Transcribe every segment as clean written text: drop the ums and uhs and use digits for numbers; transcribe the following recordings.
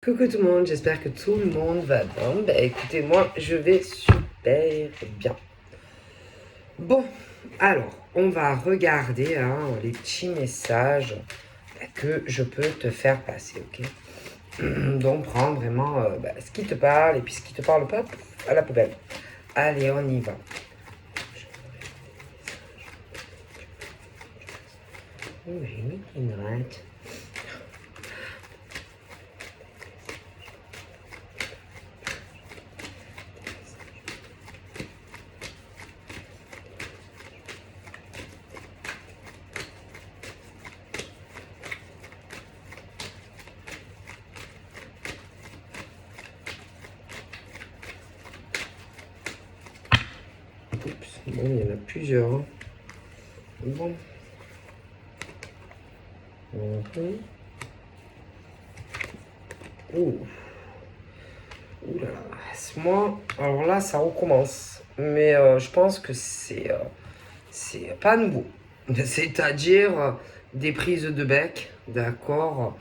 Coucou tout le monde, j'espère que tout le monde va bien. Écoutez, moi je vais super bien. Bon, alors on va regarder les petits messages que je peux te faire passer, ok? Donc prends vraiment ce qui te parle et puis ce qui te parle pas, pouf, à la poubelle. Allez, on y va. J'ai mis une rate. Oups, bon, il y en a plusieurs. Hein. Bon. Ouh. Ouh là là. Moi, alors là, ça recommence. Mais je pense que c'est pas nouveau. C'est-à-dire des prises de bec, d'accord,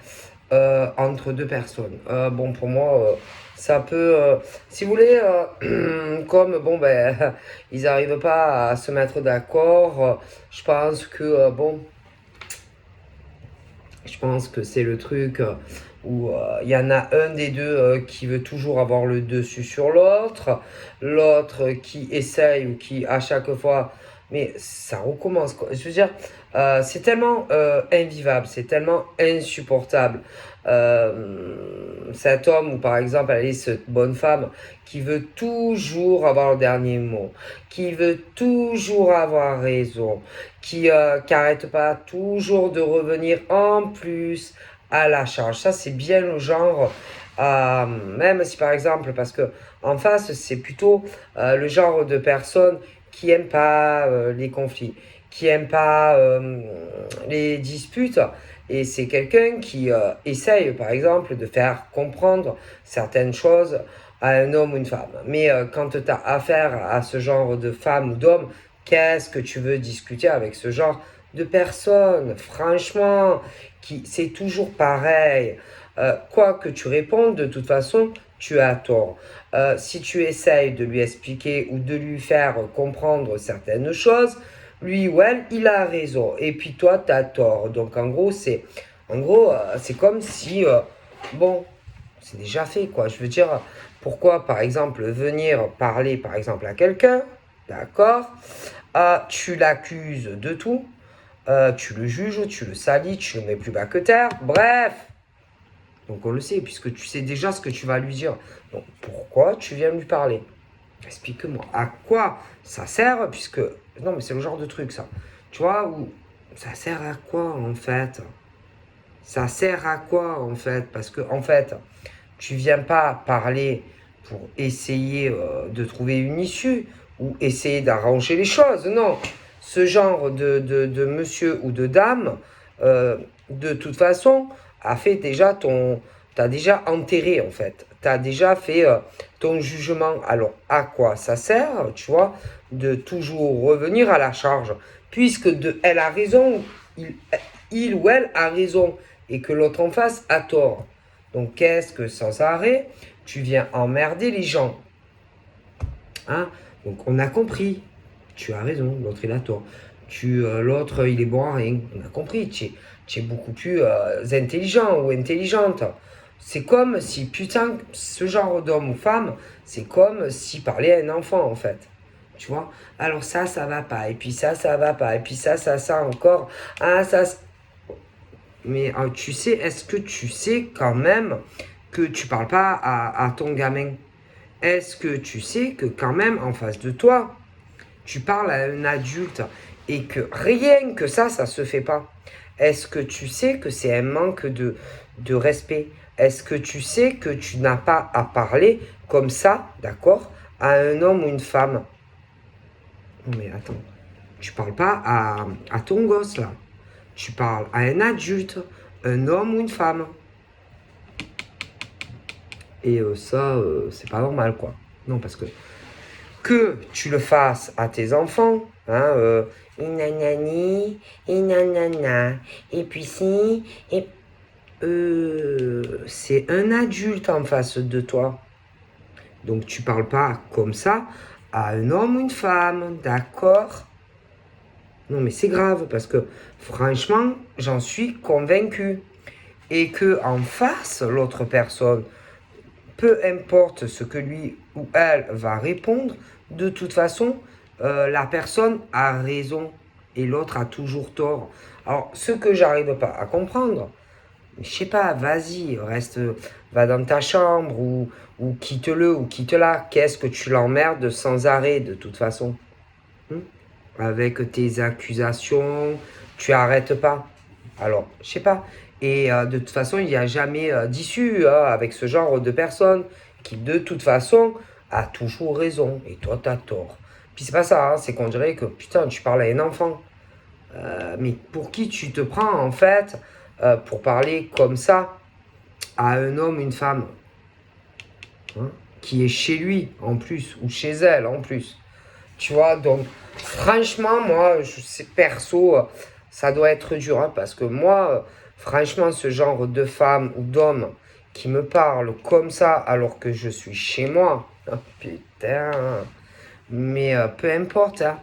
entre deux personnes. Bon, pour moi, ça peut, si vous voulez, comme bon ben, ils n'arrivent pas à se mettre d'accord. Je pense que bon, je pense que c'est le truc où il y en a un des deux qui veut toujours avoir le dessus sur l'autre, l'autre qui essaye ou qui à chaque fois, mais ça recommence quoi. Je veux dire, c'est tellement invivable, c'est tellement insupportable. Cet homme ou par exemple, allez, cette bonne femme qui veut toujours avoir le dernier mot, qui veut toujours avoir raison, qui n'arrête pas toujours de revenir en plus à la charge. Ça, c'est bien le genre, même si par exemple, parce que en face, c'est plutôt le genre de personne qui aime pas les conflits, qui aime pas les disputes. Et c'est quelqu'un qui essaye, par exemple, de faire comprendre certaines choses à un homme ou une femme. Mais quand tu as affaire à ce genre de femme ou d'homme, qu'est-ce que tu veux discuter avec ce genre de personnes? Franchement, c'est toujours pareil. Quoi que tu répondes, de toute façon, tu as tort. Si tu essayes de lui expliquer ou de lui faire comprendre certaines choses, lui ou elle, il a raison. Et puis toi, tu as tort. Donc en gros, c'est comme si, bon, c'est déjà fait, quoi. Je veux dire, pourquoi, par exemple, venir parler, par exemple, à quelqu'un, d'accord, tu l'accuses de tout, tu le juges, tu le salis, tu le mets plus bas que terre, bref. Donc on le sait, puisque tu sais déjà ce que tu vas lui dire. Donc pourquoi tu viens lui parler? Explique-moi. À quoi ça sert, puisque... Non, mais c'est le genre de truc, ça. Tu vois, où ça sert à quoi, en fait? Ça sert à quoi, en fait? Parce que, en fait, tu viens pas parler pour essayer de trouver une issue ou essayer d'arranger les choses. Non. Ce genre de monsieur ou de dame, de toute façon, a fait déjà ton... T'as déjà enterré, en fait. T'as déjà fait ton jugement. Alors, à quoi ça sert, tu vois, de toujours revenir à la charge? Puisque elle a raison, il ou elle a raison, et que l'autre en face a tort. Donc qu'est-ce que sans arrêt, tu viens emmerder les gens, hein? Donc on a compris, tu as raison, l'autre il a tort. L'autre il est bon à rien, on a compris, tu es beaucoup plus intelligent ou intelligente. C'est comme si, putain, ce genre d'homme ou femme, c'est comme si parlait à un enfant en fait. Tu vois? Alors ça va pas, et puis ça va pas, et puis ça encore. Ah, ça, mais tu sais, est-ce que tu sais quand même que tu parles pas à ton gamin? Est-ce que tu sais que quand même en face de toi, tu parles à un adulte et que rien que ça se fait pas? Est-ce que tu sais que c'est un manque de respect? Est-ce que tu sais que tu n'as pas à parler comme ça, d'accord, à un homme ou une femme? Non mais attends, tu parles pas à ton gosse là. Tu parles à un adulte, un homme ou une femme. Et ça, c'est pas normal, quoi. Non, parce que tu le fasses à tes enfants, hein, et nanani, et nanana, et puis si, et... c'est un adulte en face de toi. Donc tu parles pas comme ça à un homme ou une femme, d'accord? Non mais c'est grave parce que franchement, j'en suis convaincu. Et que en face, l'autre personne, peu importe ce que lui ou elle va répondre, de toute façon, la personne a raison et l'autre a toujours tort. Alors, ce que j'arrive pas à comprendre, je sais pas, vas-y, reste, va dans ta chambre ou quitte-le ou quitte-la. Qu'est-ce que tu l'emmerdes sans arrêt de toute façon? Hmm. Avec tes accusations, tu arrêtes pas. Alors, je sais pas. Et de toute façon, il n'y a jamais d'issue avec ce genre de personne qui, de toute façon, a toujours raison. Et toi, t'as tort. Puis c'est pas ça, c'est qu'on dirait que, putain, tu parles à un enfant. Mais pour qui tu te prends, en fait, pour parler comme ça à un homme, une femme, hein, qui est chez lui, en plus, ou chez elle, en plus. Tu vois, donc, franchement, moi, je sais, perso, ça doit être dur, hein, parce que moi, franchement, ce genre de femme ou d'homme qui me parle comme ça alors que je suis chez moi, oh, putain, mais peu importe, hein,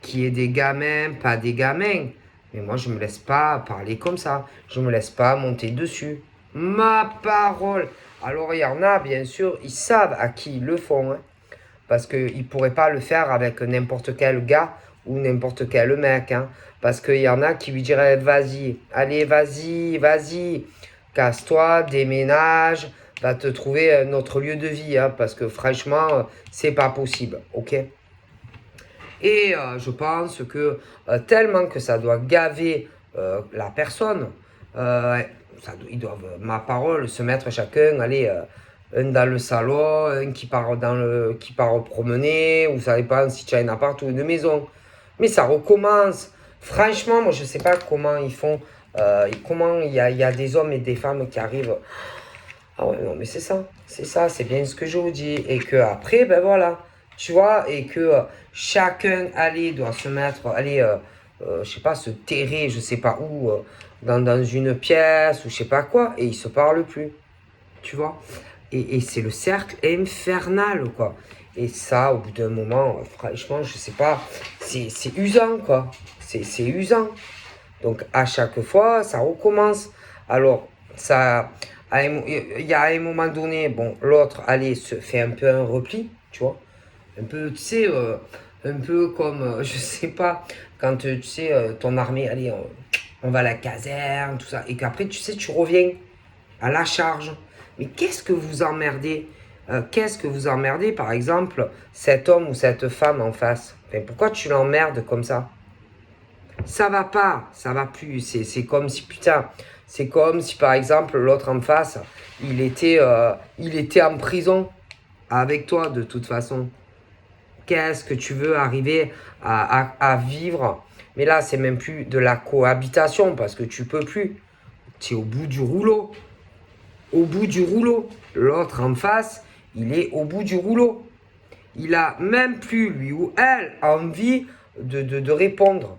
qu'il y ait des gamins, pas des gamins, mais moi, je me laisse pas parler comme ça, je me laisse pas monter dessus. Ma parole. Alors, il y en a, bien sûr, ils savent à qui ils le font, hein, parce qu'ils ne pourraient pas le faire avec n'importe quel gars ou n'importe quel mec. Hein. Parce qu'il y en a qui lui diraient vas-y, allez, vas-y, vas-y, casse-toi, déménage, va te trouver un autre lieu de vie. Hein, parce que franchement, c'est pas possible. Ok? Et je pense que tellement que ça doit gaver la personne, ils doivent, ma parole, se mettre chacun, allez, un dans le salon, un qui part promener, ou ça dépend si tu as un appart ou une maison. Mais ça recommence. Franchement, moi je sais pas comment ils font, comment il y a des hommes et des femmes qui arrivent. Ah ouais, non, mais c'est ça, c'est bien ce que je vous dis. Et que après, ben voilà, tu vois, et que chacun, allez, doit se mettre, allez, je sais pas, se terrer, je sais pas où, dans une pièce ou je sais pas quoi, et ils se parlent plus, tu vois. Et c'est le cercle infernal, quoi. Et ça, au bout d'un moment, franchement, je sais pas, c'est usant, quoi. C'est usant. Donc à chaque fois, ça recommence. Alors, ça, il y a un moment donné, bon, l'autre, allez, se fait un peu un repli, tu vois. Un peu, tu sais, un peu comme, je sais pas, quand tu sais, ton armée, allez, on va à la caserne, tout ça. Et qu'après, tu sais, tu reviens à la charge. Mais qu'est-ce que vous emmerdez qu'est-ce que vous emmerdez, par exemple, cet homme ou cette femme en face? Enfin, pourquoi tu l'emmerdes comme ça? Ça va pas, ça va plus. C'est comme si, putain, c'est comme si par exemple l'autre en face, il était en prison avec toi de toute façon. Qu'est-ce que tu veux arriver à vivre? Mais là, c'est même plus de la cohabitation parce que tu peux plus. Tu es au bout du rouleau. Au bout du rouleau. L'autre en face, il est au bout du rouleau. Il a même plus, lui ou elle, envie de répondre.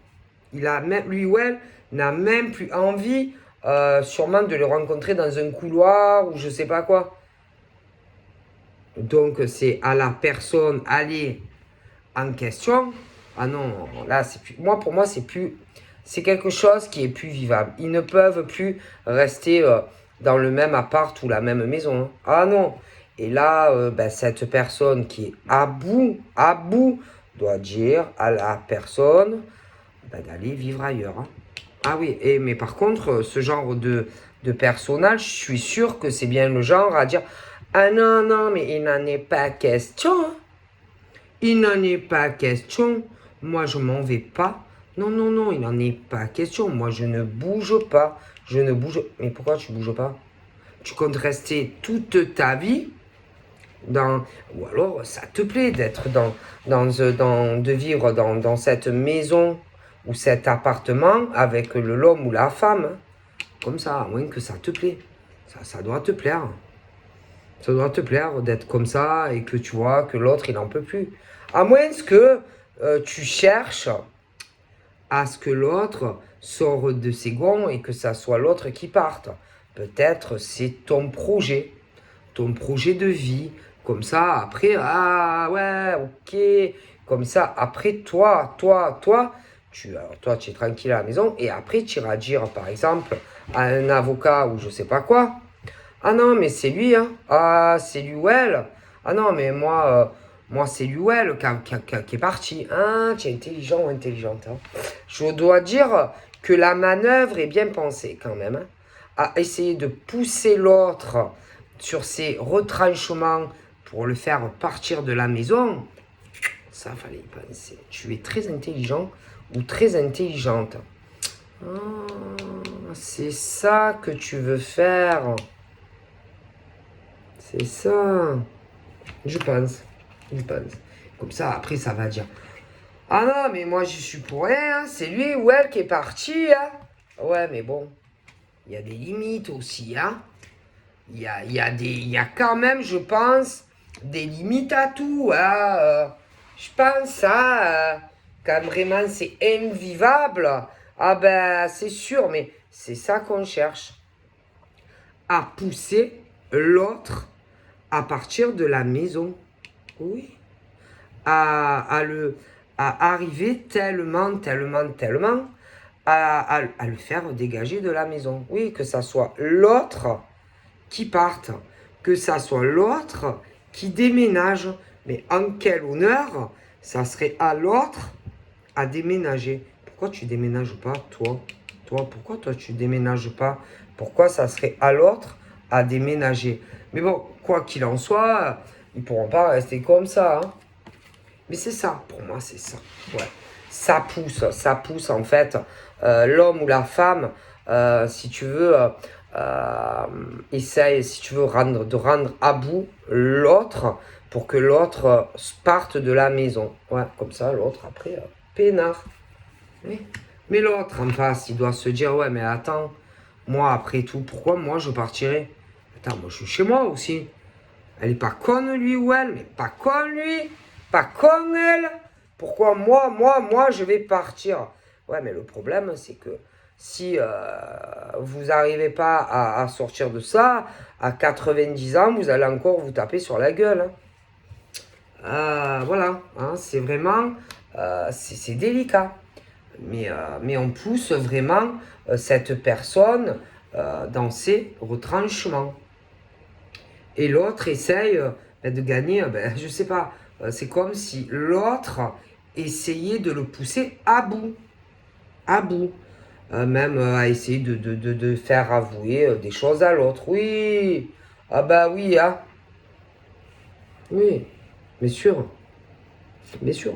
Lui ou elle n'a même plus envie, sûrement, de le rencontrer dans un couloir ou je sais pas quoi. Donc, c'est à la personne aller en question. Ah non, là, c'est plus. Moi, pour moi, c'est plus. C'est quelque chose qui est plus vivable. Ils ne peuvent plus rester dans le même appart ou la même maison. Hein. Ah non. Et là, ben, cette personne qui est à bout, doit dire à la personne ben, d'aller vivre ailleurs. Hein. Ah oui, mais par contre, ce genre de personnage, je suis sûr que c'est bien le genre à dire ah non, non, mais il n'en est pas question. Hein. Il n'en est pas question. Moi, je m'en vais pas. Non, non, non, il n'en est pas question. Moi, je ne bouge pas. Je ne bouge. Mais pourquoi tu bouges pas? Tu comptes rester toute ta vie dans. Ou alors, ça te plaît d'être de vivre dans cette maison ou cet appartement avec l'homme ou la femme. Hein. Comme ça, à moins que ça te plaît. Ça doit te plaire. Ça doit te plaire d'être comme ça et que tu vois que l'autre, il n'en peut plus. À moins que tu cherches à ce que l'autre sorte de ses gonds et que ça soit l'autre qui parte. Peut-être c'est ton projet de vie. Comme ça, après, ah ouais, ok. Comme ça, après, toi, toi, tu es tranquille à la maison. Et après, tu iras dire, par exemple, à un avocat ou je sais pas quoi. Ah non, mais c'est lui, hein. Ah, c'est lui ou elle. Ah non, mais moi c'est lui ou elle qui est parti. Hein, tu es intelligent ou intelligente. Hein. Je dois dire que la manœuvre est bien pensée quand même. Hein, à essayer de pousser l'autre sur ses retranchements pour le faire partir de la maison. Ça, fallait y penser. Tu es très intelligent ou très intelligente. Ah, c'est ça que tu veux faire. C'est ça. Je pense. Je pense. Comme ça, après, ça va dire. Ah non, mais moi, j'y suis pour rien. Hein. C'est lui ou elle qui est parti. Hein. Ouais, mais bon. Il y a des limites aussi. Hein. Il y a quand même, je pense, des limites à tout. Hein. Je pense, hein, quand vraiment c'est invivable. Ah ben, c'est sûr, mais c'est ça qu'on cherche. À pousser l'autre à partir de la maison. Oui. À arriver tellement à le faire dégager de la maison. Oui, que ça soit l'autre qui parte, que ça soit l'autre qui déménage. Mais en quel honneur ça serait à l'autre à déménager. Pourquoi tu déménages pas, toi? Pourquoi toi tu déménages pas? Pourquoi ça serait à l'autre à déménager? Mais bon, quoi qu'il en soit, ils pourront pas rester comme ça. Hein. Mais c'est ça, pour moi, c'est ça. Ouais. Ça pousse en fait l'homme ou la femme, si tu veux, essaye, si tu veux, de rendre à bout l'autre pour que l'autre parte de la maison. Ouais, comme ça, l'autre, après, peinard. Oui. Mais l'autre en face, il doit se dire, ouais, mais attends, moi, après tout, pourquoi moi, je partirais? Attends, moi, je suis chez moi aussi. Elle est pas conne, lui ou elle, mais pas conne, lui, pas conne, elle. Pourquoi moi, je vais partir? Ouais, mais le problème, c'est que si vous n'arrivez pas à sortir de ça, à 90 ans, vous allez encore vous taper sur la gueule. Voilà, hein, c'est vraiment, c'est délicat. Mais on pousse vraiment cette personne dans ses retranchements. Et l'autre essaye de gagner, je sais pas, c'est comme si l'autre essayait de le pousser à bout. À bout. Même à essayer de faire avouer des choses à l'autre. Oui, ah bah oui, hein. Oui, bien sûr, bien sûr.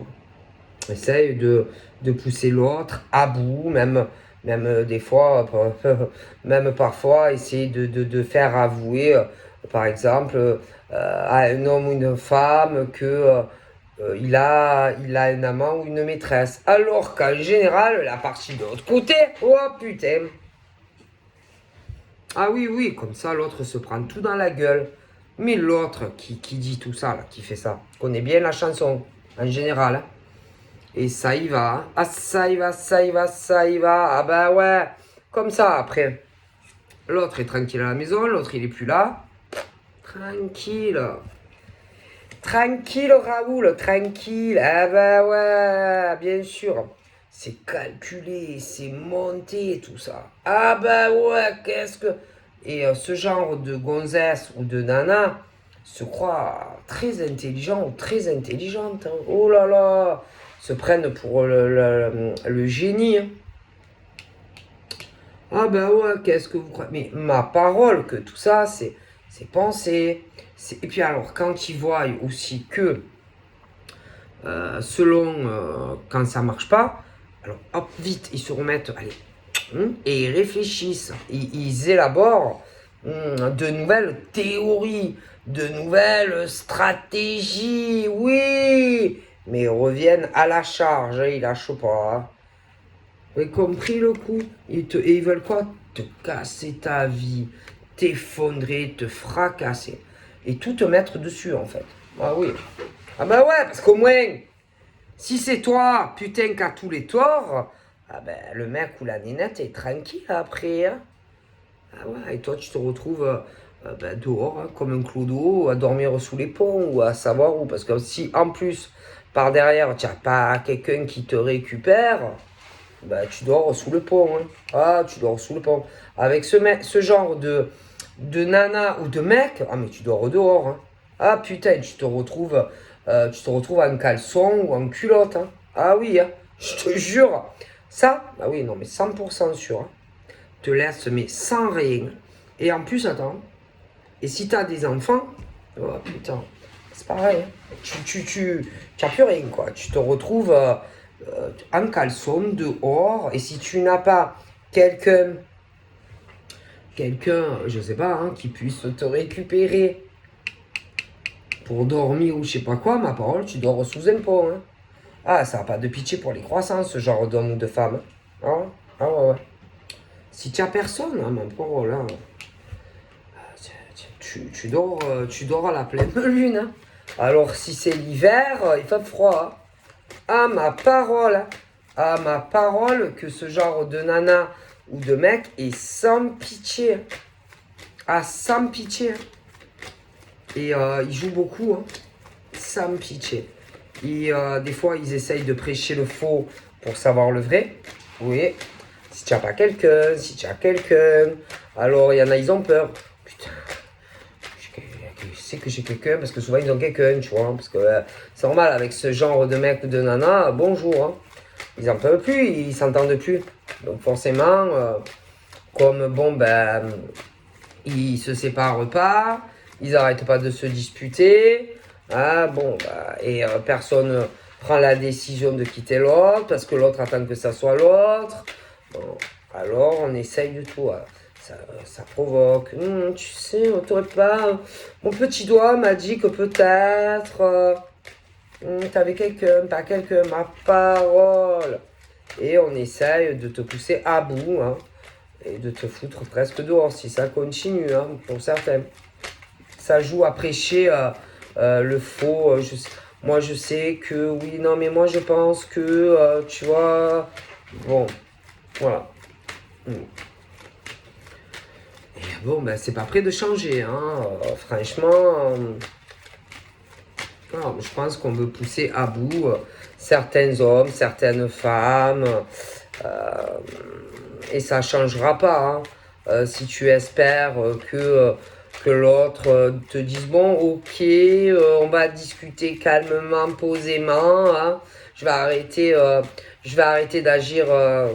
Essaye de pousser l'autre à bout, même des fois, même parfois, essayer de faire avouer, par exemple, à un homme ou une femme que il a un amant ou une maîtresse. Alors qu'en général, la partie de l'autre côté, oh putain. Ah oui, oui, comme ça, l'autre se prend tout dans la gueule. Mais l'autre qui dit tout ça, là, qui fait ça, connaît bien la chanson, en général. Hein. Et ça y va. Hein. Ah, ça y va, ça y va, ça y va. Ah bah ouais. Comme ça, après. L'autre est tranquille à la maison, l'autre il est plus là. Tranquille. Tranquille, Raoul, tranquille. Ah bah ouais, bien sûr. C'est calculé, c'est monté, tout ça. Ah bah ouais, qu'est-ce que... Et ce genre de gonzesse ou de nana se croit très intelligent ou très intelligente. Hein. Oh là là, se prennent pour le génie. Hein. Ah bah ouais, qu'est-ce que vous croyez? Mais ma parole que tout ça, c'est pensé. Et puis alors, quand ils voient aussi que, selon quand ça marche pas, alors hop, vite, ils se remettent, allez, et ils réfléchissent, ils élaborent de nouvelles théories, de nouvelles stratégies, oui, mais ils reviennent à la charge, ils lâchent pas. Hein. Vous avez compris le coup? Et ils veulent quoi? Te casser ta vie, t'effondrer, te fracasser. Et tout te mettre dessus, en fait. Ah oui. Ah bah ouais, parce qu'au moins, si c'est toi, putain, qui a tous les torts, ah ben le mec ou la nénette est tranquille après. Hein. Ah ouais, et toi, tu te retrouves dehors, hein, comme un clodo, à dormir sous les ponts ou à savoir où. Parce que si en plus, par derrière, tu n'as pas quelqu'un qui te récupère, bah, tu dors sous le pont. Hein. Ah, tu dors sous le pont. Avec ce genre de nana ou de mec, ah, mais tu dors dehors. Hein. Ah putain, tu te retrouves en caleçon ou en culotte. Hein. Ah oui, hein, je te jure. Ça, ah oui, non, mais 100% sûr. Hein. Te laisse, mais sans rien. Et en plus, attends, et si t'as des enfants, oh putain, c'est pareil. Hein. Tu as plus rien, quoi. Tu te retrouves en caleçon, dehors. Et si tu n'as pas quelqu'un, je sais pas, hein, qui puisse te récupérer pour dormir ou je sais pas quoi, ma parole, tu dors sous un pont. Hein. Ah, ça n'a pas de pitié pour les croissants, ce genre d'homme ou de femme. Hein. Ah ouais, ouais. Si tu as personne, hein, ma parole, hein, tu dors à la pleine lune. Hein. Alors, si c'est l'hiver, il fait froid. Hein. À ma parole, hein. À ma parole, que ce genre de nana ou de mec est sans pitié. Hein. Ah, sans pitié. Hein. Et ils jouent beaucoup, hein. Sans pitié. Et des fois, ils essayent de prêcher le faux pour savoir le vrai. Oui. Si tu n'as pas quelqu'un, si tu as quelqu'un, alors il y en a, ils ont peur. Putain. Je sais que j'ai quelqu'un, parce que souvent ils ont quelqu'un, tu vois, parce que c'est normal, avec ce genre de mec ou de nana, bonjour, hein, ils en peuvent plus, ils s'entendent plus. Donc forcément, comme bon, ben, ils se séparent pas, ils n'arrêtent pas de se disputer, ah, bon, bah, et personne prend la décision de quitter l'autre, parce que l'autre attend que ça soit l'autre. Bon, alors on essaye de tout. Ça provoque. Tu sais, on t'aurait pas. Mon petit doigt m'a dit que peut-être. T'avais quelqu'un, pas quelqu'un, ma parole. Et on essaye de te pousser à bout. Hein, et de te foutre presque dehors si ça continue, hein, pour certains. Ça joue à prêcher le faux. Moi, je sais que oui, non, mais moi, je pense que. Tu vois. Bon, voilà. Bon, ben, c'est pas prêt de changer, hein. Franchement, non, je pense qu'on veut pousser à bout certains hommes, certaines femmes, euh, et ça changera pas. Hein. Si tu espères que l'autre te dise bon, ok, on va discuter calmement, posément. Hein. Je vais arrêter, je vais arrêter d'agir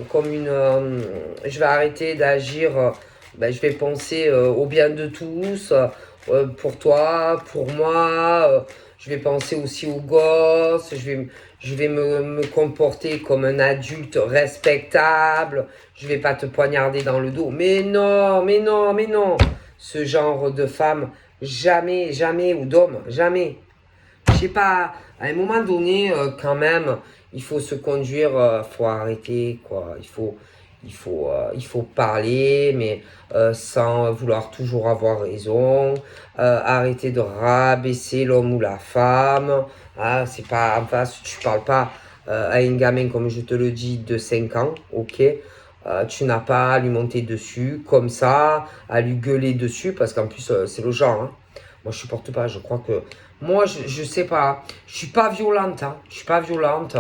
comme une, je vais arrêter d'agir. Ben, je vais penser au bien de tous, pour toi, pour moi. Je vais penser aussi aux gosses. Je vais me comporter comme un adulte respectable. Je vais pas te poignarder dans le dos. Mais non, mais non, mais non. Ce genre de femme, jamais, jamais, ou d'homme, jamais. Je sais pas, à un moment donné, quand même, il faut se conduire, faut arrêter, quoi. Il faut parler, mais sans vouloir toujours avoir raison. Arrêter de rabaisser l'homme ou la femme. Ah, c'est pas, enfin, si tu parles pas à un gamin, comme je te le dis, de 5 ans, ok. Tu n'as pas à lui monter dessus comme ça, à lui gueuler dessus, parce qu'en plus, c'est le genre. Hein. Moi, je supporte pas. Je crois que moi, je sais pas. Je suis pas violente. Hein. Je suis pas violente.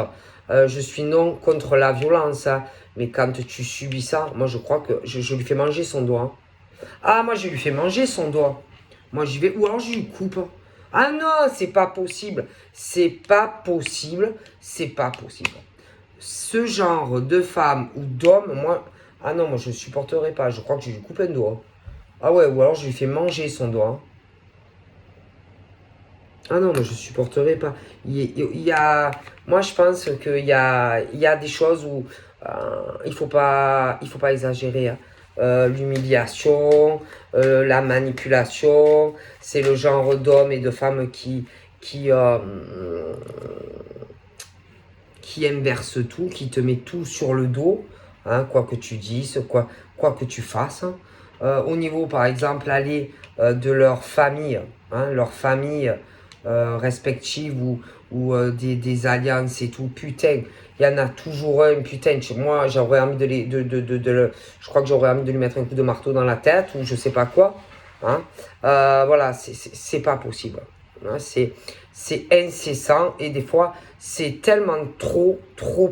Je suis non contre la violence. Hein. Mais quand tu subis ça, moi, je crois que je lui fais manger son doigt. Hein. Ah, moi, je lui fais manger son doigt. Moi, j'y vais. Ou alors, je lui coupe. Ah non, c'est pas possible. C'est pas possible. C'est pas possible. Ce genre de femme ou d'homme, moi. Ah non, moi, je supporterai pas. Je crois que je lui coupe un doigt. Ah ouais, ou alors, je lui fais manger son doigt. Hein. Ah non, moi je supporterai pas. Moi je pense qu'il y a des choses où il faut pas exagérer. Hein. L'humiliation, la manipulation, c'est le genre d'hommes et de femmes qui, euh, qui inverse tout, qui te met tout sur le dos, hein, quoi que tu dises, quoi que tu fasses. Hein. Au niveau, par exemple, aller de leur famille, hein, leur famille. respectives ou des alliances et tout. Putain, il y en a toujours un, putain. Moi, j'aurais envie je crois que j'aurais envie de lui mettre un coup de marteau dans la tête ou je sais pas quoi. Hein. Voilà, c'est pas possible. Hein, c'est incessant et des fois, c'est tellement trop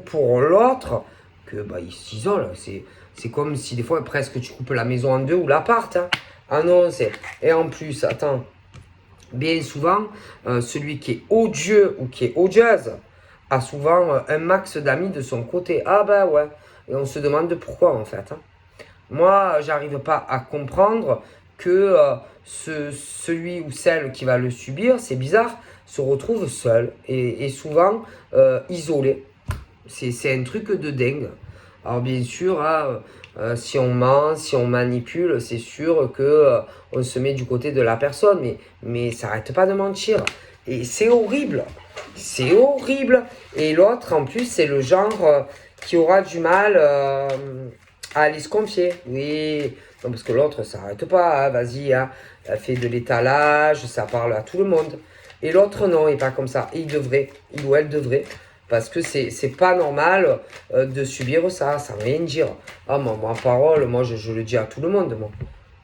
pour l'autre que bah, il s'isole. C'est comme si des fois, presque, tu coupes la maison en deux ou l'appart. Hein. Ah non, c'est... Et en plus, attends, bien souvent, celui qui est odieux ou qui est odieuse a souvent un max d'amis de son côté. Ah bah ouais. Et on se demande pourquoi en fait. Hein. Moi, j'arrive pas à comprendre que celui ou celle qui va le subir, c'est bizarre, se retrouve seul et souvent isolé. C'est un truc de dingue. Alors bien sûr, hein, si on ment, si on manipule, c'est sûr que on se met du côté de la personne, mais ça n'arrête pas de mentir. Et c'est horrible. C'est horrible. Et l'autre, en plus, c'est le genre qui aura du mal à aller se confier. Oui, non, parce que l'autre, ça n'arrête pas. Hein, vas-y, hein, elle fait de l'étalage, ça parle à tout le monde. Et l'autre, non, il n'est pas comme ça. Et il ou elle devrait. Parce que c'est pas normal de subir ça, ça veut rien dire. Ah, moi, parole, moi, je le dis à tout le monde, moi.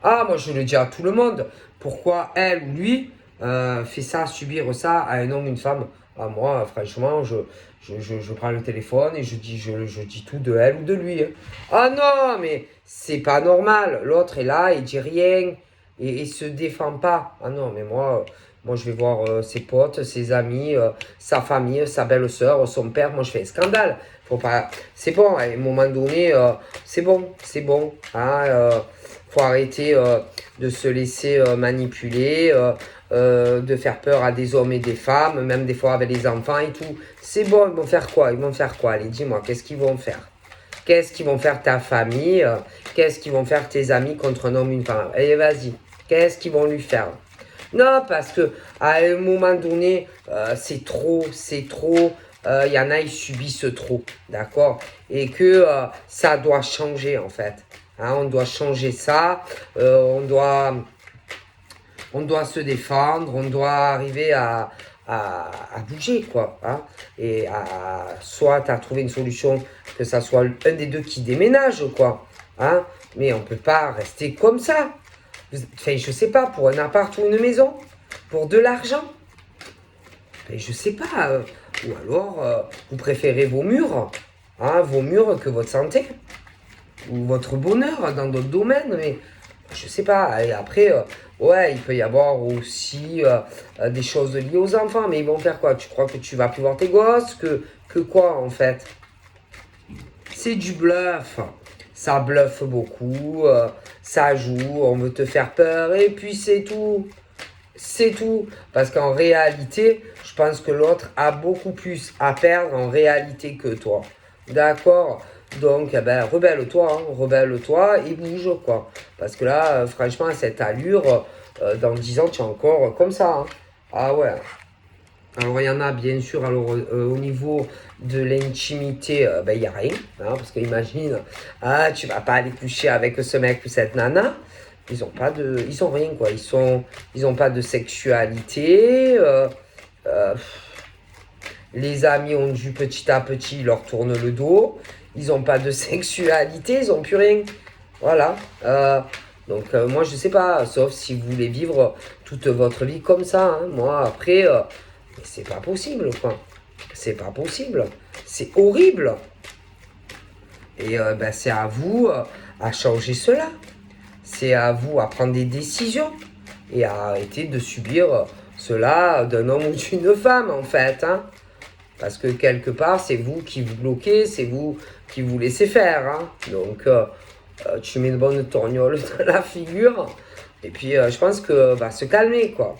Ah, moi, je le dis à tout le monde. Pourquoi elle ou lui fait ça, subir ça à un homme, une femme? Ah, moi, franchement, je prends le téléphone et je dis tout de elle ou de lui. Hein. Ah non, mais c'est pas normal. L'autre est là, il dit rien et se défend pas. Ah non, mais moi, je vais voir ses potes, ses amis, sa famille, sa belle-sœur, son père. Moi, je fais un scandale. Faut pas... C'est bon, à un moment donné, c'est bon. Hein, faut arrêter de se laisser manipuler, de faire peur à des hommes et des femmes, même des fois avec les enfants et tout. C'est bon, ils vont faire quoi? Allez, dis-moi, qu'est-ce qu'ils vont faire? Qu'est-ce qu'ils vont faire ta famille? Qu'est-ce qu'ils vont faire tes amis contre un homme et une femme? Allez, vas-y. Qu'est-ce qu'ils vont lui faire? Non, parce que à un moment donné, c'est trop. Il y en a, ils subissent trop, d'accord? Et que ça doit changer, en fait. Hein, on doit changer ça. On doit se défendre. On doit arriver à bouger, quoi. Hein, et soit à trouver une solution, que ça soit un des deux qui déménage, quoi. Hein, mais on ne peut pas rester comme ça. Enfin, je sais pas, pour un appart ou une maison, pour de l'argent. Ben, je sais pas. Ou alors, vous préférez vos murs, hein, vos murs que votre santé, ou votre bonheur dans d'autres domaines, mais je sais pas. Et après, ouais, il peut y avoir aussi des choses liées aux enfants, mais ils vont faire quoi? Tu crois que tu vas plus voir tes gosses? Que quoi, en fait? C'est du bluff. Ça bluffe beaucoup, ça joue, on veut te faire peur, et puis c'est tout. C'est tout. Parce qu'en réalité, je pense que l'autre a beaucoup plus à perdre en réalité que toi. D'accord? Donc, eh ben, rebelle-toi et bouge, quoi. Parce que là, franchement, à cette allure, dans 10 ans, tu es encore comme ça. Hein. Ah ouais. Alors, il y en a, bien sûr, alors, au niveau de l'intimité, ben, il n'y a rien. Hein, parce que imagine, ah, tu vas pas aller coucher avec ce mec ou cette nana. Ils ont rien, quoi. Ils ont pas de sexualité. Les amis ont dû petit à petit leur tourner le dos. Ils ont pas de sexualité, ils ont plus rien. Voilà. Donc, moi, je sais pas, sauf si vous voulez vivre toute votre vie comme ça. Hein. Moi, après, c'est pas possible, quoi. C'est pas possible. C'est horrible. Et ben, c'est à vous à changer cela. C'est à vous à prendre des décisions et à arrêter de subir cela d'un homme ou d'une femme, en fait. Hein. Parce que quelque part, c'est vous qui vous bloquez, c'est vous qui vous laissez faire. Hein. Donc, tu mets une bonne torgnole dans la figure. Et puis, je pense que va se calmer, quoi.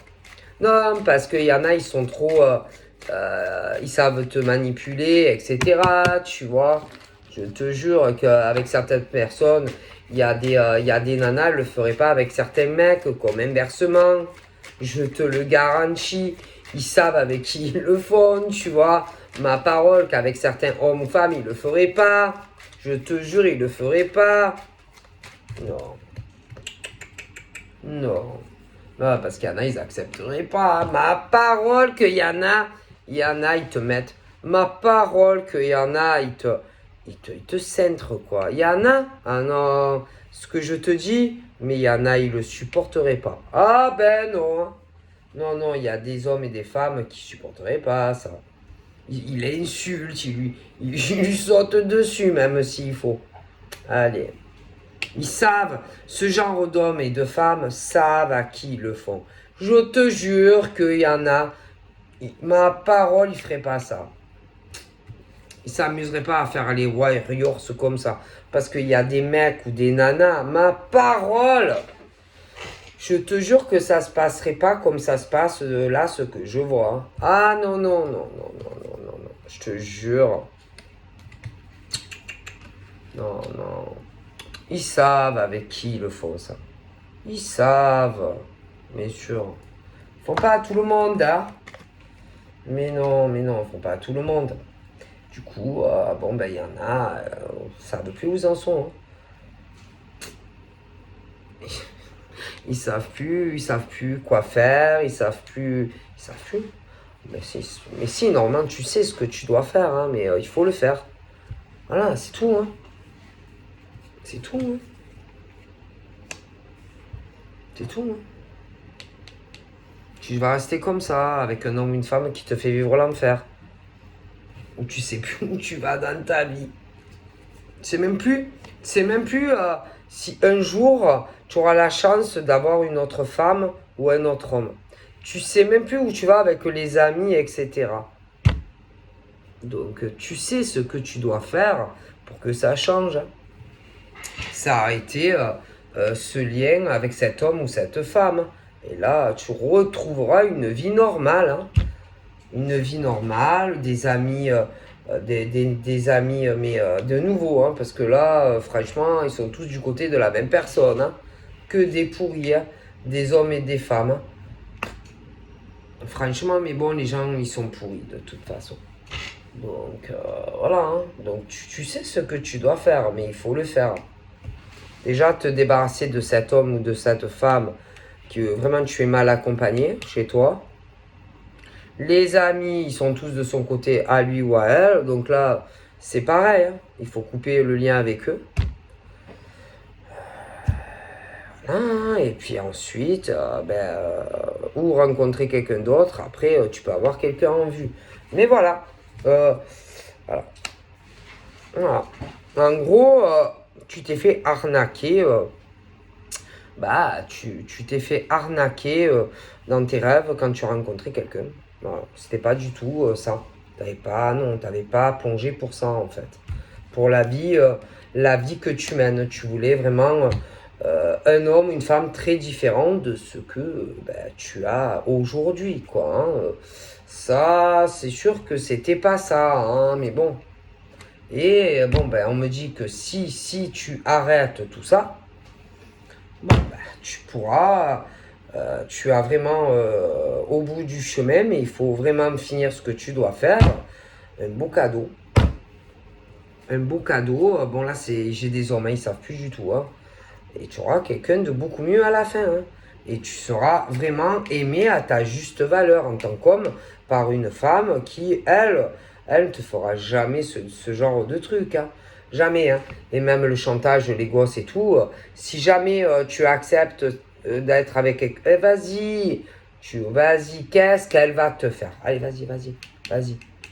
Non, parce qu'il y en a, ils sont trop... ils savent te manipuler, etc. Tu vois. Je te jure qu'avec certaines personnes, il y a des nanas, elles le feraient pas avec certains mecs, comme inversement. Je te le garantis. Ils savent avec qui ils le font, tu vois. Ma parole, qu'avec certains hommes ou femmes, ils le feraient pas. Je te jure, ils le feraient pas. Non. Non. Ah, parce qu'il y en a, ils accepteraient pas. Ma parole qu'il y en a, ils te mettent. Ma parole qu'il y en a, ils te centrent, quoi. Il y en a, ah non, ce que je te dis, mais il y en a, ils le supporteraient pas. Ah ben non. Non, non, il y a des hommes et des femmes qui supporteraient pas ça. Il insulte, il lui saute dessus, même s'il faut. Allez. Ils savent, ce genre d'hommes et de femmes savent à qui ils le font. Je te jure qu'il y en a, ma parole, ils feraient pas ça. Ils s'amuseraient pas à faire les warriors comme ça. Parce qu'il y a des mecs ou des nanas, ma parole, je te jure que ça se passerait pas comme ça se passe là, ce que je vois. Ah non, non, non, non, non, non, non, non. Je te jure. Non, non. Ils savent avec qui ils le font, ça. Ils savent. Bien sûr. Ils font pas à tout le monde, hein. Mais non, ils font pas à tout le monde. Du coup, bon, ben, il y en a, savent plus où ils en sont. Hein. Ils savent plus quoi faire, ils savent plus. Mais si, normalement, tu sais ce que tu dois faire, hein, mais il faut le faire. Voilà, c'est tout, hein. C'est tout, hein. C'est tout, hein. Tu vas rester comme ça, avec un homme ou une femme qui te fait vivre l'enfer. Où tu sais plus où tu vas dans ta vie. C'est même plus si un jour tu auras la chance d'avoir une autre femme ou un autre homme. Tu sais même plus où tu vas avec les amis, etc. Donc tu sais ce que tu dois faire pour que ça change. Ça a été ce lien avec cet homme ou cette femme. Et là, tu retrouveras une vie normale. Hein. Une vie normale, des amis, des amis, mais de nouveau, hein, parce que là, franchement, ils sont tous du côté de la même personne. Hein. Que des pourris, hein, des hommes et des femmes. Hein. Franchement, mais bon, les gens, ils sont pourris de toute façon. Donc, voilà. Hein. Donc, tu sais ce que tu dois faire, mais il faut le faire. Déjà, te débarrasser de cet homme ou de cette femme que vraiment tu es mal accompagné chez toi. Les amis, ils sont tous de son côté, à lui ou à elle. Donc là, c'est pareil. Hein. Il faut couper le lien avec eux. Voilà. Et puis ensuite, ou rencontrer quelqu'un d'autre. Après, tu peux avoir quelqu'un en vue. Mais voilà. Voilà. Voilà. En gros, tu t'es fait arnaquer. Tu t'es fait arnaquer dans tes rêves quand tu as rencontré quelqu'un. Voilà. C'était pas du tout ça. T'avais pas plongé pour ça en fait. Pour la vie que tu mènes. Tu voulais vraiment un homme, une femme très différent de ce que tu as aujourd'hui, quoi. Hein. Ça, c'est sûr que c'était pas ça, hein, mais bon. Et bon, on me dit que si tu arrêtes tout ça, tu pourras, tu as vraiment au bout du chemin, mais il faut vraiment finir ce que tu dois faire. Un beau cadeau. Un beau cadeau. Bon, là, j'ai des hommes, hein, ils ne savent plus du tout. Hein. Et tu auras quelqu'un de beaucoup mieux à la fin. Hein. Et tu seras vraiment aimé à ta juste valeur en tant qu'homme par une femme qui, elle ne te fera jamais ce genre de truc. Hein. Jamais. Hein. Et même le chantage, les gosses et tout. Si jamais tu acceptes d'être avec quelqu'un, vas-y, qu'est-ce qu'elle va te faire? Allez, vas-y.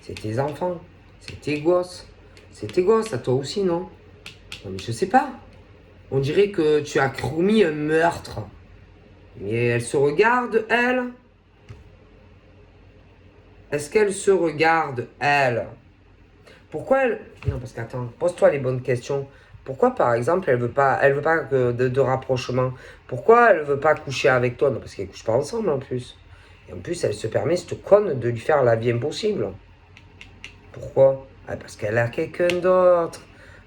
C'est tes enfants, c'est tes gosses. C'est tes gosses, à toi aussi, non? Non, mais je sais pas. On dirait que tu as commis un meurtre. Mais elle se regarde, elle? Est-ce qu'elle se regarde, elle? Pourquoi elle... Non, parce qu'attends, pose-toi les bonnes questions. Pourquoi, par exemple, elle veut pas de rapprochement? Pourquoi elle veut pas coucher avec toi? Non, parce qu'elles couchent pas ensemble, en plus. Et en plus, elle se permet, cette conne, de lui faire la vie impossible. Pourquoi? Parce qu'elle a quelqu'un d'autre.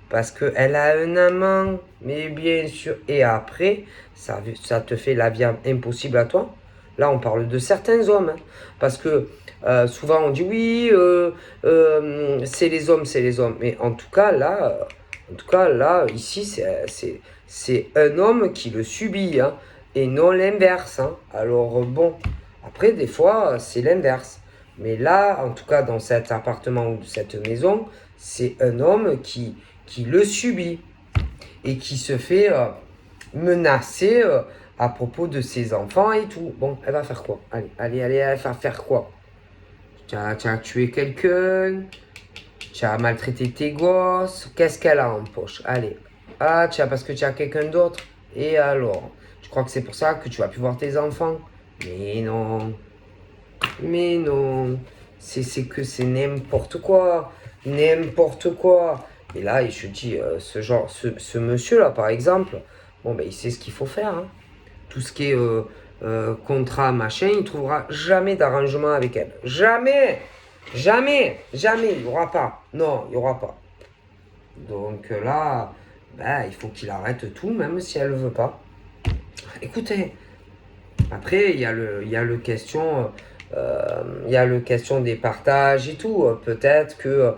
Parce qu'elle a un amant. Mais bien sûr. Et après, ça te fait la vie impossible à toi. Là, on parle de certains hommes. Hein. Parce que souvent, on dit oui, c'est les hommes. Mais en tout cas, là, ici, c'est un homme qui le subit. Hein. et non l'inverse. Hein. Alors bon, après des fois c'est l'inverse. Mais là, en tout cas dans cet appartement ou cette maison, c'est un homme qui le subit et qui se fait menacer à propos de ses enfants et tout. Bon, elle va faire quoi? Allez, elle va faire quoi? Tu as tué quelqu'un? Tu as maltraité tes gosses? Qu'est-ce qu'elle a en poche? Allez. Ah, parce que tu as quelqu'un d'autre? Et alors? Je crois que c'est pour ça que tu vas plus voir tes enfants? Mais non. Mais non. C'est n'importe quoi. N'importe quoi. Et là, je dis, ce monsieur-là, par exemple, bon, ben, il sait ce qu'il faut faire. Hein. Tout ce qui est contrat, machin, il ne trouvera jamais d'arrangement avec elle. Jamais. Jamais. Jamais. Il n'y aura pas. Non, il n'y aura pas. Donc là, ben, il faut qu'il arrête tout, même si elle ne veut pas. Écoutez, après, il y a le question... il y a le question des partages et tout. Peut-être que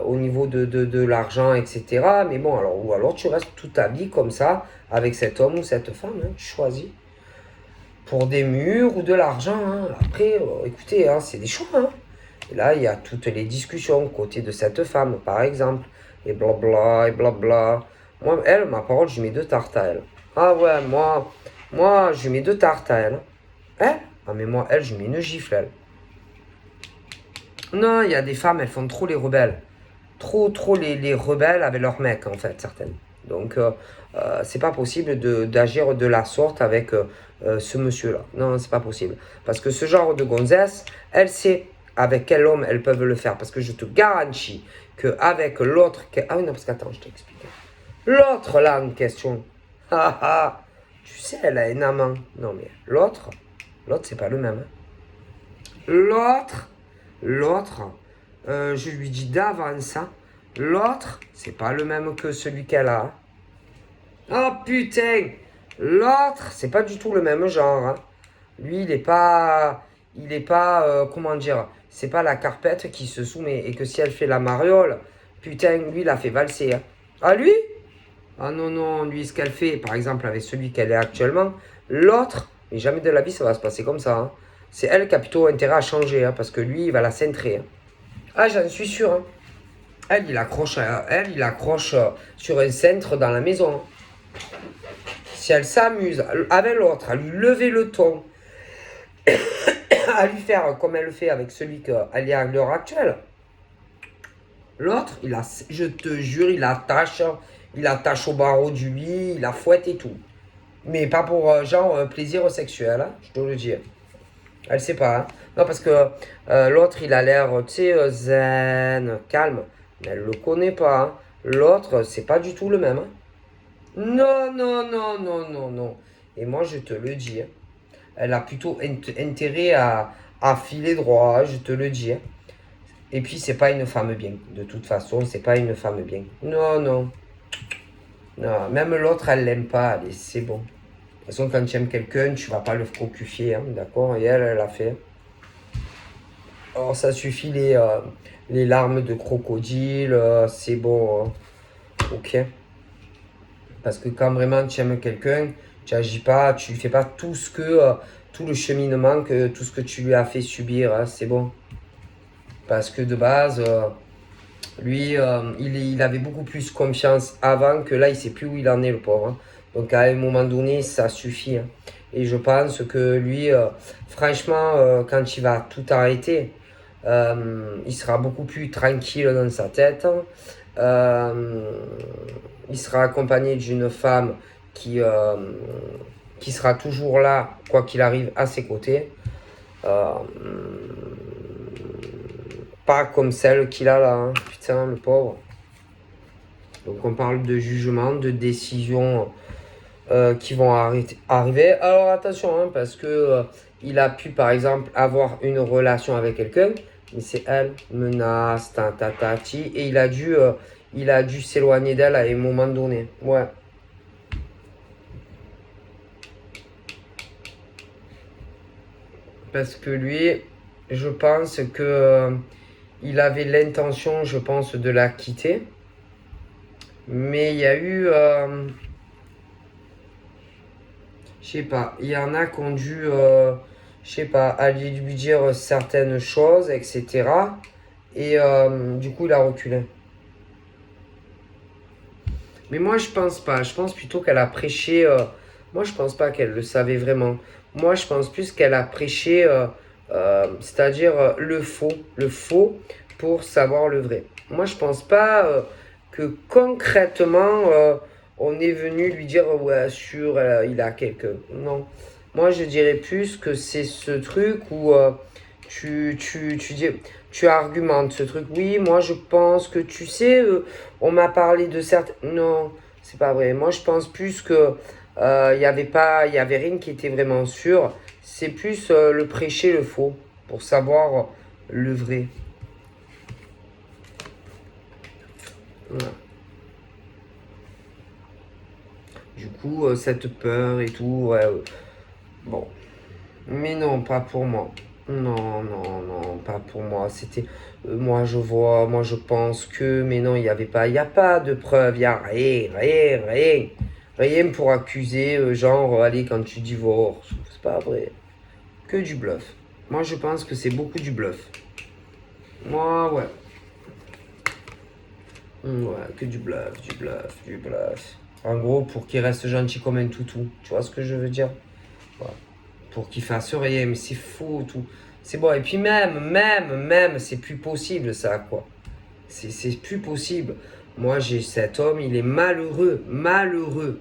au niveau de l'argent, etc. Mais bon, alors, ou alors tu restes toute ta vie comme ça, avec cet homme ou cette femme, hein, tu choisis. Pour des murs ou de l'argent. Hein. Après, écoutez, hein, c'est des choix. Hein. Et là, il y a toutes les discussions côté de cette femme, par exemple. Et blabla, et blabla. Moi, elle, ma parole, je mets 2 tartes à elle. Ah ouais, moi je mets 2 tartes à elle. Hein? Ah mais moi, elle, je mets une gifle, elle. Non, il y a des femmes, elles font trop les rebelles. Trop les rebelles avec leurs mecs, en fait, certaines. Donc, c'est pas possible d'agir de la sorte avec ce monsieur-là. Non, c'est pas possible. Parce que ce genre de gonzesse, elle sait avec quel homme elles peuvent le faire. Parce que je te garantis qu'avec l'autre... Ah oui, non, parce qu'attends, je t'explique. L'autre, là, en question. Tu sais, elle a un amant. Non, mais l'autre, c'est pas le même. Hein. L'autre, je lui dis d'avance, hein, l'autre, c'est pas le même que celui qu'elle a. Hein. Oh putain, l'autre, c'est pas du tout le même genre. Hein. Lui, il est pas, comment dire, c'est pas la carpette qui se soumet et que si elle fait la mariole, putain, lui, il a fait valser. Hein. Ah lui? Ah non, non, lui, ce qu'elle fait, par exemple, avec celui qu'elle est actuellement, l'autre, mais jamais de la vie, ça va se passer comme ça. Hein. C'est elle qui a plutôt intérêt à changer, hein, parce que lui, il va la centrer. Hein. Ah, j'en suis sûr. Hein. Elle, il accroche sur un cintre dans la maison. Si elle s'amuse avec l'autre, à lui lever le ton, à lui faire comme elle le fait avec celui qu'elle est à l'heure actuelle, l'autre, je te jure, il attache au barreau du lit, il la fouette et tout. Mais pas pour plaisir sexuel, hein, je te le dis. Elle sait pas. Hein. Non, parce que l'autre, il a l'air, tu sais, zen, calme. Mais elle le connaît pas. Hein. L'autre, c'est pas du tout le même. Hein. Non, non, non, non, non, non. Et moi, je te le dis. Hein. Elle a plutôt intérêt à filer droit, je te le dis. Hein. Et puis, c'est pas une femme bien. De toute façon, c'est pas une femme bien. Non, non. Non, même l'autre, elle l'aime pas. Allez, c'est bon. De toute façon, quand tu aimes quelqu'un, tu vas pas le cocufier, hein, d'accord? Et elle a fait. Alors, ça suffit les larmes de crocodile, c'est bon, ok? Parce que quand vraiment tu aimes quelqu'un, tu n'agis pas, tu ne fais pas tout le cheminement, tout ce que tu lui as fait subir, hein, c'est bon. Parce que de base, lui, il avait beaucoup plus confiance avant que là, il ne sait plus où il en est, le pauvre. Hein. Donc à un moment donné, ça suffit. Hein. Et je pense que lui, franchement, quand il va tout arrêter, il sera beaucoup plus tranquille dans sa tête. Il sera accompagné d'une femme qui sera toujours là, quoi qu'il arrive, à ses côtés. Pas comme celle qu'il a là, hein. Putain, le pauvre. Donc on parle de jugement, de décisions qui vont arriver. Alors attention, hein, parce que il a pu par exemple avoir une relation avec quelqu'un, mais c'est elle, menace, tatati, et il a dû s'éloigner d'elle à un moment donné. Ouais. Parce que lui, je pense que il avait l'intention, je pense, de la quitter. Mais il y a eu Je sais pas. Il y en a qui ont dû, je sais pas, aller lui dire certaines choses, etc. Et du coup, il a reculé. Mais moi, je pense pas. Je pense plutôt qu'elle a prêché. Moi, je pense pas qu'elle le savait vraiment. Moi, je pense plus qu'elle a prêché, c'est-à-dire le faux. Le faux pour savoir le vrai. Moi, je pense pas que concrètement, on est venu lui dire, ouais, sûr, il a quelques. Non. Moi, je dirais plus que c'est ce truc où tu dis, tu argumentes ce truc. Oui, moi, je pense que tu sais. On m'a parlé de certains. Non, c'est pas vrai. Moi, je pense plus que il y avait rien qui était vraiment sûr. C'est plus le prêcher le faux pour savoir le vrai. Voilà. Du coup, cette peur et tout, ouais. Bon, mais non, pas pour moi. Non, non, non, pas pour moi. C'était. Moi, je vois, moi, je pense que. Mais non, il n'y avait pas. Il n'y a pas de preuves. Il n'y a rien, rien, rien. Rien pour accuser, genre, allez, quand tu divorces. C'est pas vrai. Que du bluff. Moi, je pense que c'est beaucoup du bluff. Moi, ouais. Ouais, que du bluff, du bluff, du bluff. En gros, pour qu'il reste gentil comme un toutou. Tu vois ce que je veux dire? Ouais. Pour qu'il fasse rien, mais c'est faux tout. C'est bon. Et puis même, c'est plus possible ça, quoi. C'est plus possible. Moi, j'ai cet homme, il est malheureux, malheureux.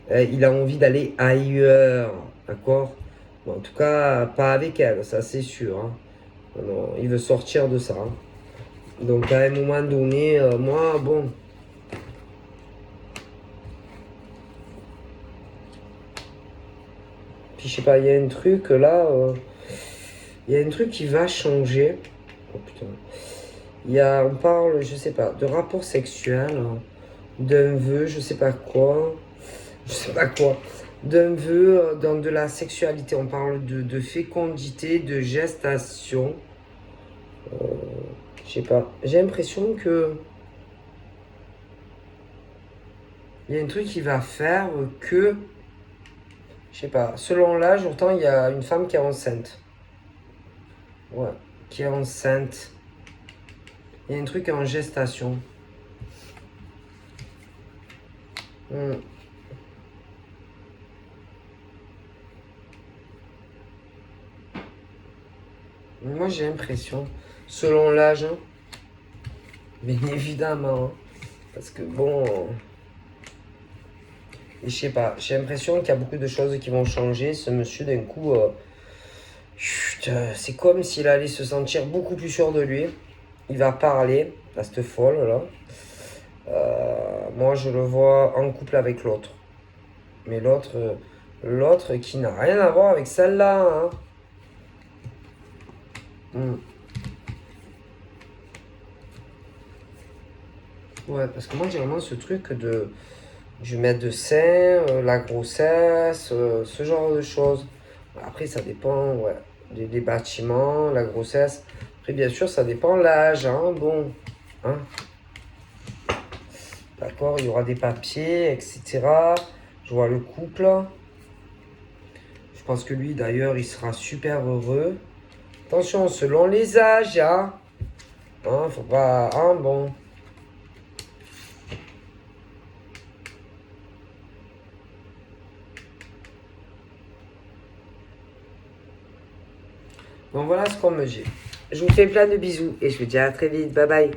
Il a envie d'aller ailleurs, d'accord? Bon, en tout cas, pas avec elle, ça c'est sûr, hein. Non, il veut sortir de ça, hein. Donc à un moment donné, moi, bon. Puis je sais pas, il y a un truc là, il y a un truc qui va changer. Oh putain. On parle, je sais pas, de rapport sexuel, hein, d'un vœu, je sais pas quoi, je sais pas quoi, d'un vœu dans de la sexualité. On parle de fécondité, de gestation. Je sais pas. J'ai l'impression que il y a un truc qui va faire que, je sais pas, selon l'âge, autant il y a une femme qui est enceinte. Ouais, qui est enceinte. Il y a un truc en gestation. Hmm. Moi j'ai l'impression, selon l'âge, hein, bien évidemment, hein, parce que bon, je sais pas, j'ai l'impression qu'il y a beaucoup de choses qui vont changer. Ce monsieur, d'un coup, chut, c'est comme s'il allait se sentir beaucoup plus sûr de lui. Il va parler à cette folle là. Moi, je le vois en couple avec l'autre. Mais l'autre qui n'a rien à voir avec celle-là, hein. Hmm. Ouais, parce que moi, j'ai vraiment ce truc du médecin, la grossesse, ce genre de choses. Après, ça dépend, ouais, des bâtiments, la grossesse. Après, bien sûr, ça dépend de l'âge, hein, bon, hein. D'accord, il y aura des papiers, etc. Je vois le couple. Je pense que lui, d'ailleurs, il sera super heureux. Attention, selon les âges, hein. Hein, faut pas, hein, bon. Bon, voilà ce qu'on me dit. Je vous fais plein de bisous et je vous dis à très vite. Bye bye.